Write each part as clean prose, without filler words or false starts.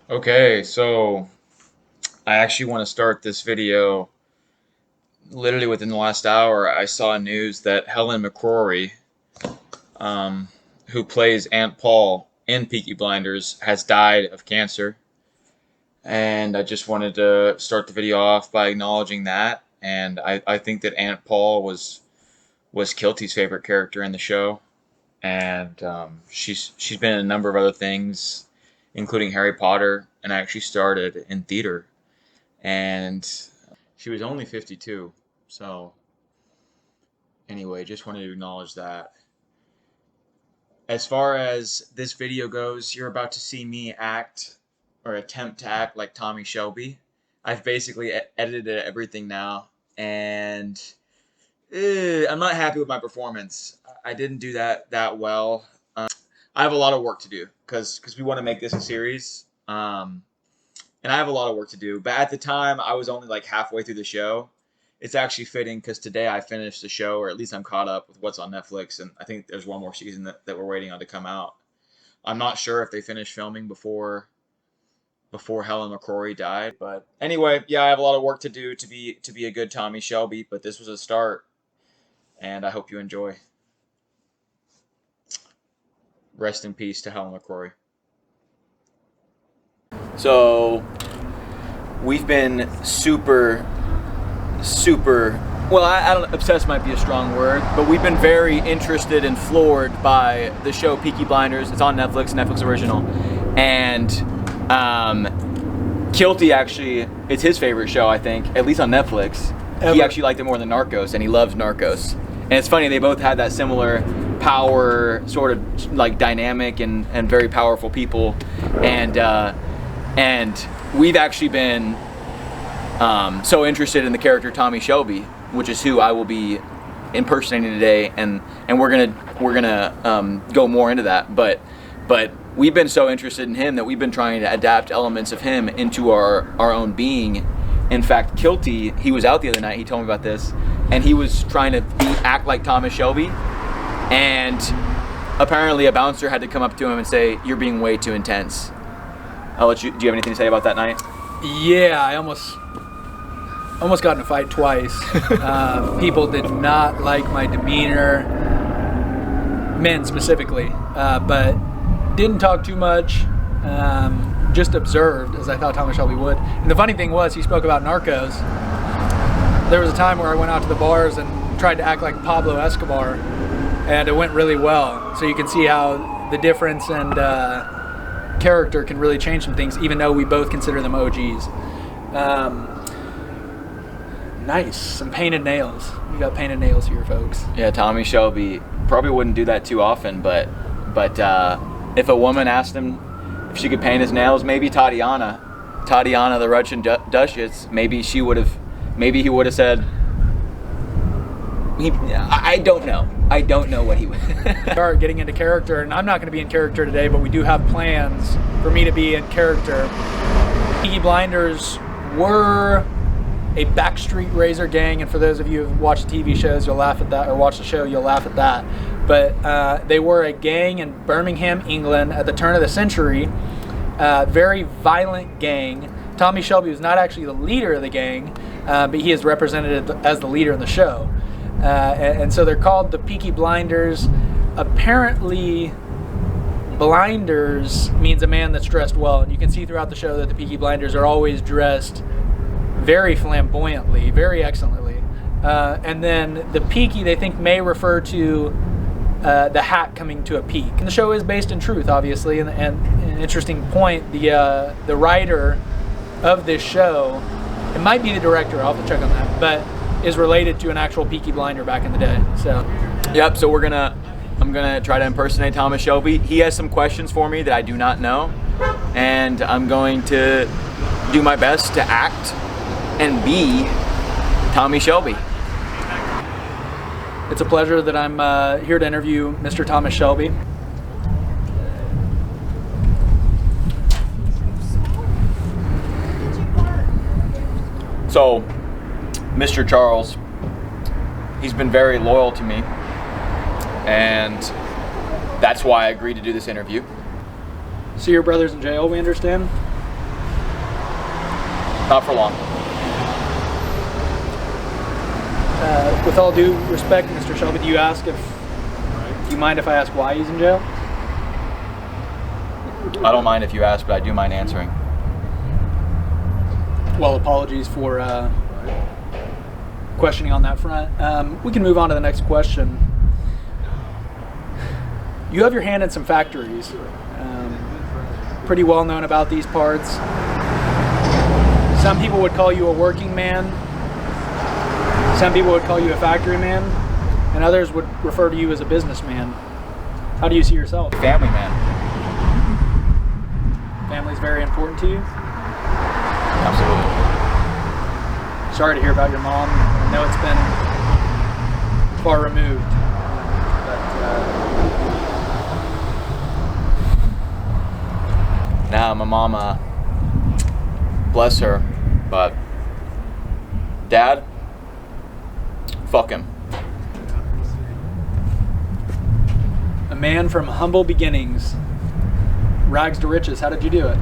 Okay, so I actually want to start this video literally within the last hour. I saw news that Helen McCrory, um, who plays Aunt Paul in Peaky Blinders, has died of cancer. And I just wanted to start the video off by acknowledging that. And I think that Aunt Paul was Kilty's favorite character in the show. And she's been in a number of other things, including Harry Potter, and actually started in theater. And she was only 52. So anyway, just wanted to acknowledge that. As far as this video goes, you're about to see me act or attempt to act like Tommy Shelby. I've basically edited everything now, and I'm not happy with my performance. I didn't do that well. I have a lot of work to do because we want to make this a series. And I have a lot of work to do. But at the time, I was only like halfway through the show. It's actually fitting because today I finished the show, or at least I'm caught up with what's on Netflix, and I think there's one more season that we're waiting on to come out. I'm not sure if they finished filming before Helen McCrory died, but anyway, yeah, I have a lot of work to do to be a good Tommy Shelby, but this was a start, and I hope you enjoy. Rest in peace to Helen McCrory. So we've been super, well, I don't, obsessed might be a strong word, but we've been very interested and floored by the show Peaky Blinders. It's on Netflix original. And Kilty actually, it's his favorite show, I think, at least on Netflix. Ever. He actually liked it more than Narcos, and he loves Narcos. And it's funny, they both had that similar power, sort of like dynamic and very powerful people. And we've actually been so interested in the character Tommy Shelby, which is who I will be impersonating today, and we're gonna go more into that. But we've been so interested in him that we've been trying to adapt elements of him into our own being. In fact, Kilty, he was out the other night. He told me about this, and he was trying to act like Thomas Shelby, and apparently a bouncer had to come up to him and say, "You're being way too intense." I'll let you. Do you have anything to say about that night? Yeah, I almost got in a fight twice. People did not like my demeanor, men specifically, but didn't talk too much. Just observed, as I thought Thomas Shelby would. And the funny thing was, he spoke about Narcos. There was a time where I went out to the bars and tried to act like Pablo Escobar, and it went really well. So you can see how the difference and character can really change some things, even though we both consider them OGs. Nice, some painted nails. We got painted nails here, folks. Yeah, Tommy Shelby probably wouldn't do that too often, but if a woman asked him if she could paint his nails, maybe Tatiana, the Russian Duchess, maybe he would have said. I don't know. I don't know what he would. Start getting into character, and I'm not going to be in character today, but we do have plans for me to be in character. Peaky Blinders were a backstreet razor gang, and for those of you who've watched TV shows, you'll laugh at that, or watch the show, you'll laugh at that. But they were a gang in Birmingham, England, at the turn of the century. Very violent gang. Tommy Shelby was not actually the leader of the gang, but he is represented as the leader in the show. And so they're called the Peaky Blinders. Apparently, blinders means a man that's dressed well. And you can see throughout the show that the Peaky Blinders are always dressed very flamboyantly, very excellently. And then the Peaky, they think, may refer to the hat coming to a peak. And the show is based in truth, obviously. And an interesting point, the writer of this show, it might be the director, I'll have to check on that, but is related to an actual Peaky Blinder back in the day. So, yep. So I'm gonna try to impersonate Thomas Shelby. He has some questions for me that I do not know, and I'm going to do my best to act and be Tommy Shelby. It's a pleasure that I'm here to interview Mr. Thomas Shelby. So, Mr. Charles, he's been very loyal to me, and that's why I agreed to do this interview. So your brother's in jail, we understand? Not for long. With all due respect, Mr. Shelby, do you mind if I ask why he's in jail? I don't mind if you ask, but I do mind answering. Well, apologies for questioning on that front. We can move on to the next question. You have your hand in some factories. Pretty well known about these parts. Some people would call you a working man. Some people would call you a factory man. And others would refer to you as a businessman. How do you see yourself? Family man. Family's very important to you? Absolutely. Sorry to hear about your mom. I know it's been far removed. Nah, my mama, bless her, but Dad, fuck him. A man from humble beginnings, rags to riches. How did you do it?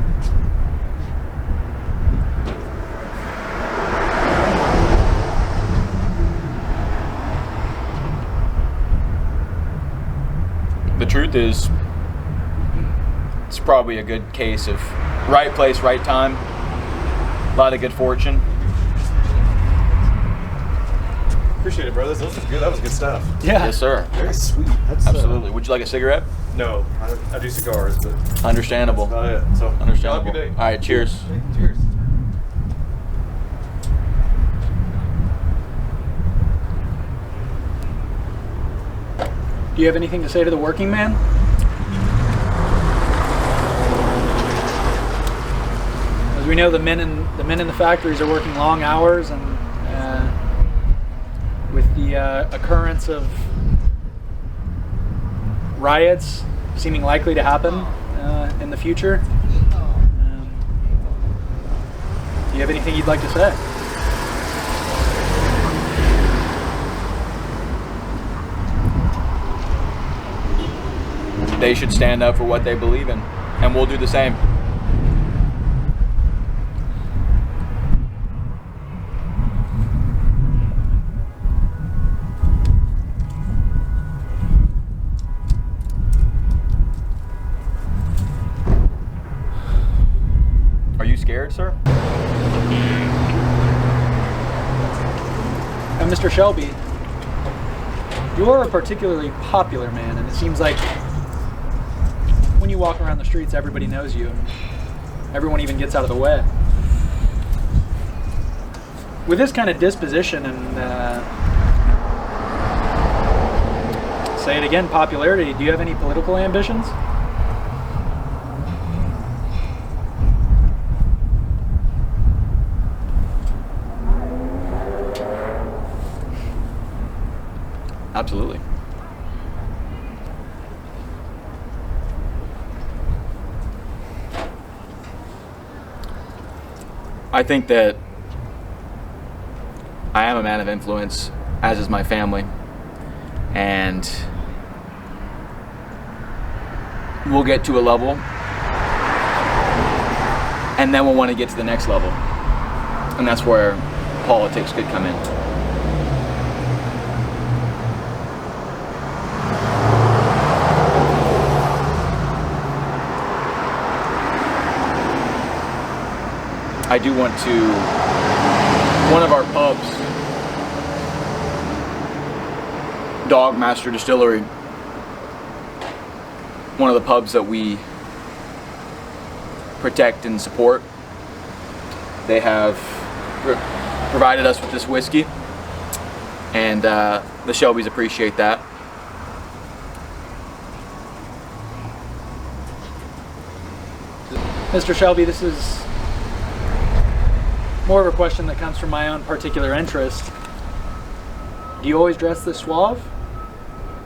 The truth is, it's probably a good case of right place, right time. A lot of good fortune. Appreciate it, brothers. That was good. That was good stuff. Yeah. Yes, sir. Very sweet. That's Absolutely. Would you like a cigarette? No, I do cigars, but Understandable. that's about it. So Understandable. Have a good day. All right, cheers. Cheers. Do you have anything to say to the working man? As we know, the men in the factories are working long hours, and with the occurrence of riots seeming likely to happen in the future, do you have anything you'd like to say? They should stand up for what they believe in, and we'll do the same. Are you scared, sir? Mr. Shelby, you are a particularly popular man, and it seems like when you walk around the streets, everybody knows you, and everyone even gets out of the way. With this kind of disposition and, say it again, popularity, do you have any political ambitions? Absolutely. I think that I am a man of influence, as is my family, and we'll get to a level, and then we'll want to get to the next level, and that's where politics could come in. I do want to, one of our pubs, Dogmaster Distillery, one of the pubs that we protect and support, they have provided us with this whiskey, and the Shelbys appreciate that. Mr. Shelby, this is more of a question that comes from my own particular interest. Do you always dress this suave?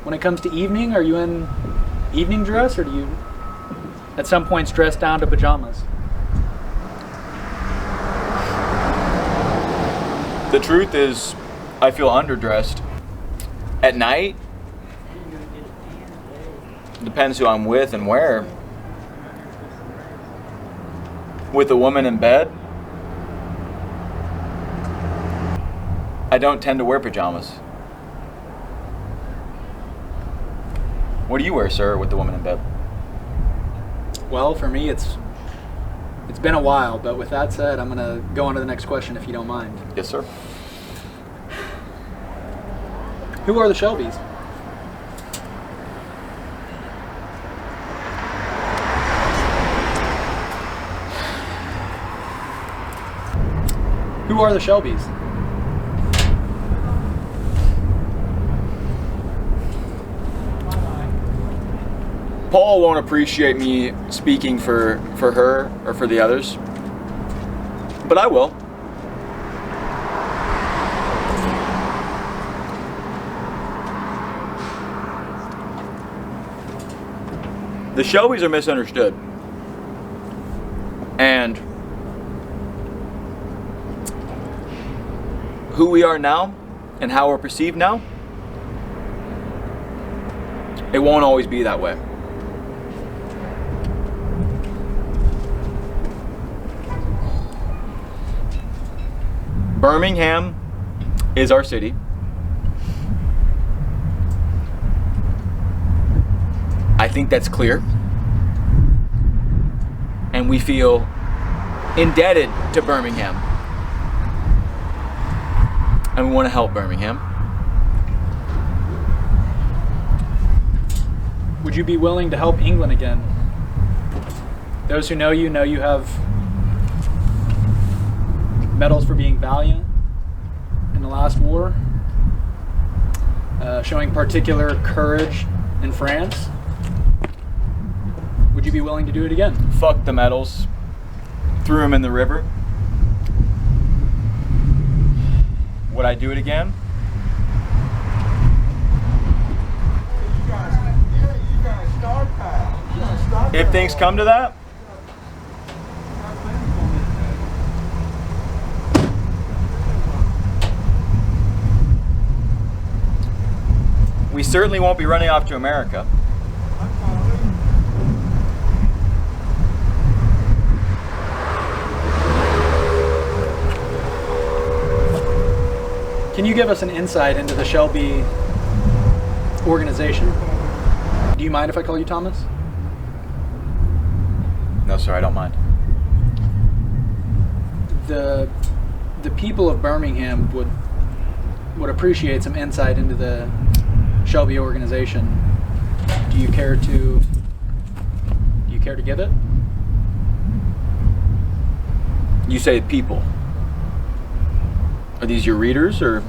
When it comes to evening, are you in evening dress, or do you at some points dress down to pajamas? The truth is, I feel underdressed. At night, depends who I'm with and where. With a woman in bed, I don't tend to wear pajamas. What do you wear, sir, with the woman in bed? Well, for me, it's been a while, but with that said, I'm gonna go on to the next question if you don't mind. Yes, sir. Who are the Shelbys? Who are the Shelbys? Paul won't appreciate me speaking for her or for the others, but I will. The Shelbys are misunderstood, and who we are now and how we're perceived now, it won't always be that way. Birmingham is our city. I think that's clear. And we feel indebted to Birmingham. And we want to help Birmingham. Would you be willing to help England again? Those who know you have medals for being valiant in the last war, showing particular courage in France. Would you be willing to do it again? Fuck the medals. Threw them in the river. Would I do it again? If things come to that, we certainly won't be running off to America. Can you give us an insight into the Shelby organization? Do you mind if I call you Thomas? No, sir, I don't mind. The people of Birmingham would appreciate some insight into the Shelby organization. Do you care to give it? You say people. Are these your readers, or?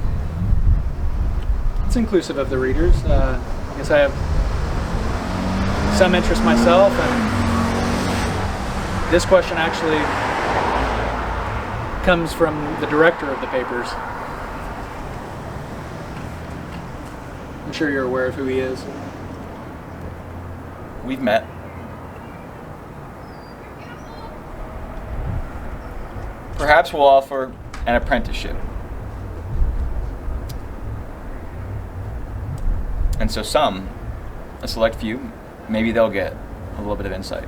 It's inclusive of the readers. I guess I have some interest myself, and this question actually comes from the director of the papers. I'm sure you're aware of who he is. We've met. Perhaps we'll offer an apprenticeship. And so a select few, maybe they'll get a little bit of insight.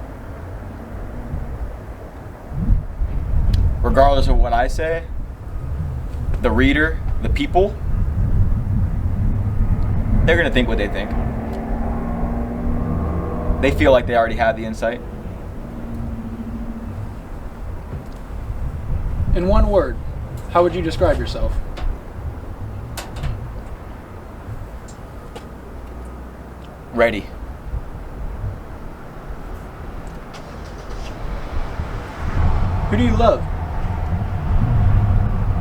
Regardless of what I say, the reader, the people, they're going to think what they think. They feel like they already have the insight. In one word, how would you describe yourself? Ready. Who do you love?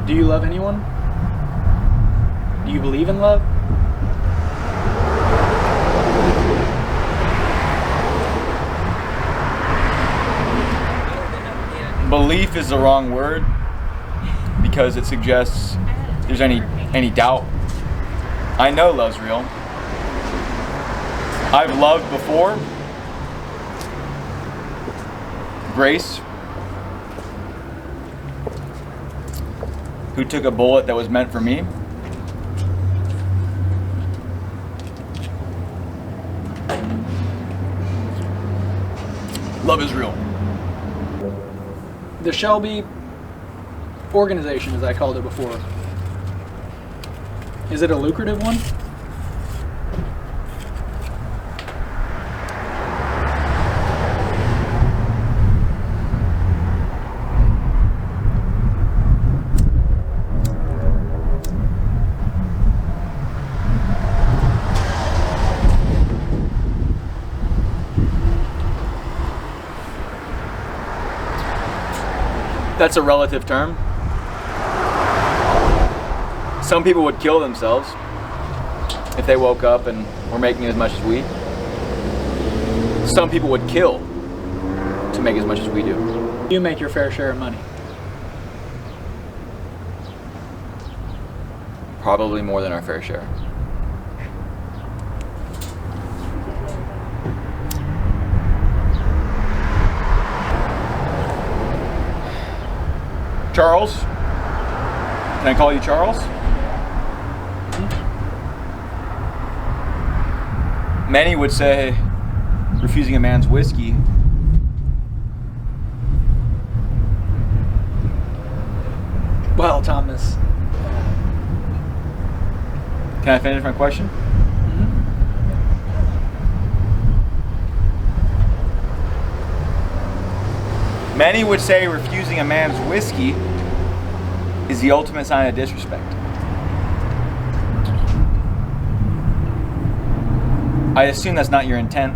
Do you love anyone? Do you believe in love? Belief is the wrong word because it suggests there's any doubt. I know love's real. I've loved before. Grace, who took a bullet that was meant for me. Love is real. The Shelby organization, as I called it before, Is it a lucrative one? That's a relative term. Some people would kill themselves if they woke up and were making as much as we. Some people would kill to make as much as we do. You make your fair share of money. Probably more than our fair share. Charles? Can I call you Charles? Many would say refusing a man's whiskey Well, Thomas. Can I finish my question? Many would say refusing a man's whiskey is the ultimate sign of disrespect. I assume that's not your intent.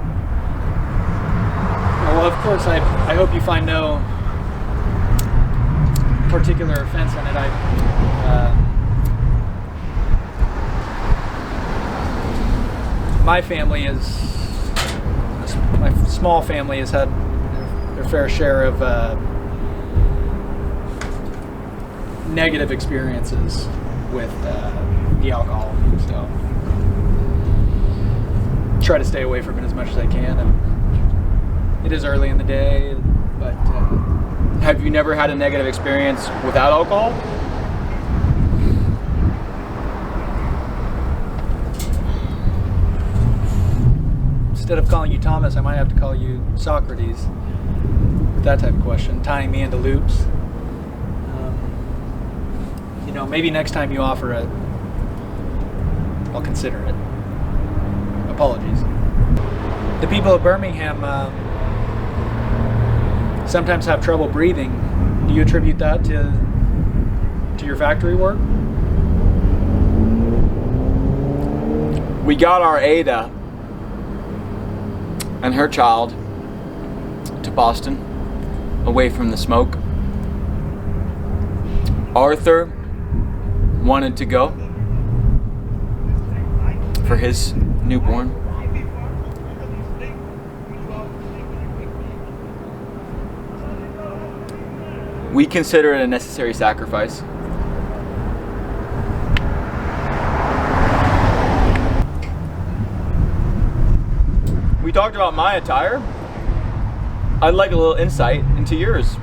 Well, of course, I hope you find no particular offense in it. My family my small family has had their fair share of negative experiences with the alcohol, so try to stay away from it as much as I can. And it is early in the day, but Have you never had a negative experience without alcohol? instead of calling you Thomas, I might have to call you Socrates with that type of question, tying me into loops. Maybe next time you offer it, I'll consider it. Apologies. The people of Birmingham sometimes have trouble breathing. Do you attribute that to your factory work? We got our Ada and her child to Boston, away from the smoke. Arthur wanted to go for his newborn. We consider it a necessary sacrifice. We talked about my attire. I'd like a little insight into yours.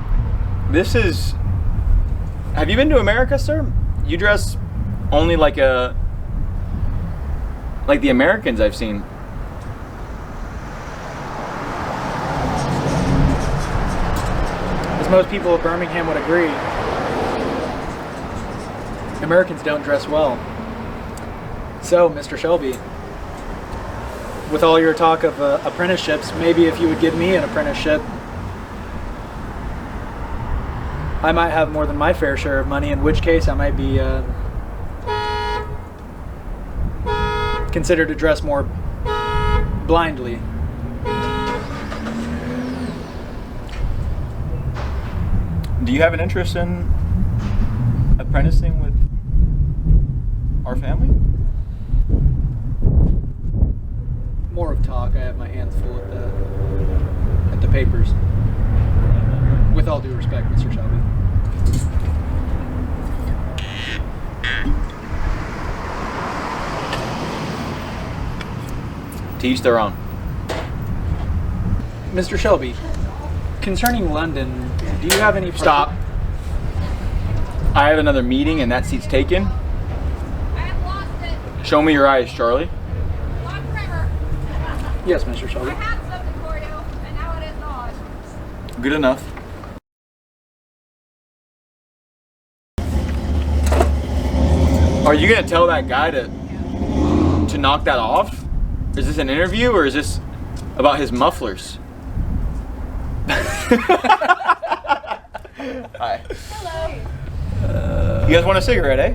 Have you been to America, sir? You dress only like the Americans I've seen. As most people of Birmingham would agree, Americans don't dress well. So, Mr. Shelby, with all your talk of apprenticeships, maybe if you would give me an apprenticeship, I might have more than my fair share of money, in which case I might be considered to dress more blindly. Do you have an interest in apprenticing with our family? More of talk. I have my hands full at the papers. With all due respect, Mr. Shelby. To each their own. Mr. Shelby, concerning London, do you have any... Stop. I have another meeting and that seat's taken. I have lost it. Show me your eyes, Charlie. Lost forever. Yes, Mr. Shelby. I had something for you, and now it is not. Good enough. Are you gonna tell that guy to knock that off? Is this an interview or is this about his mufflers? Hi. Hello. You guys want a cigarette, eh?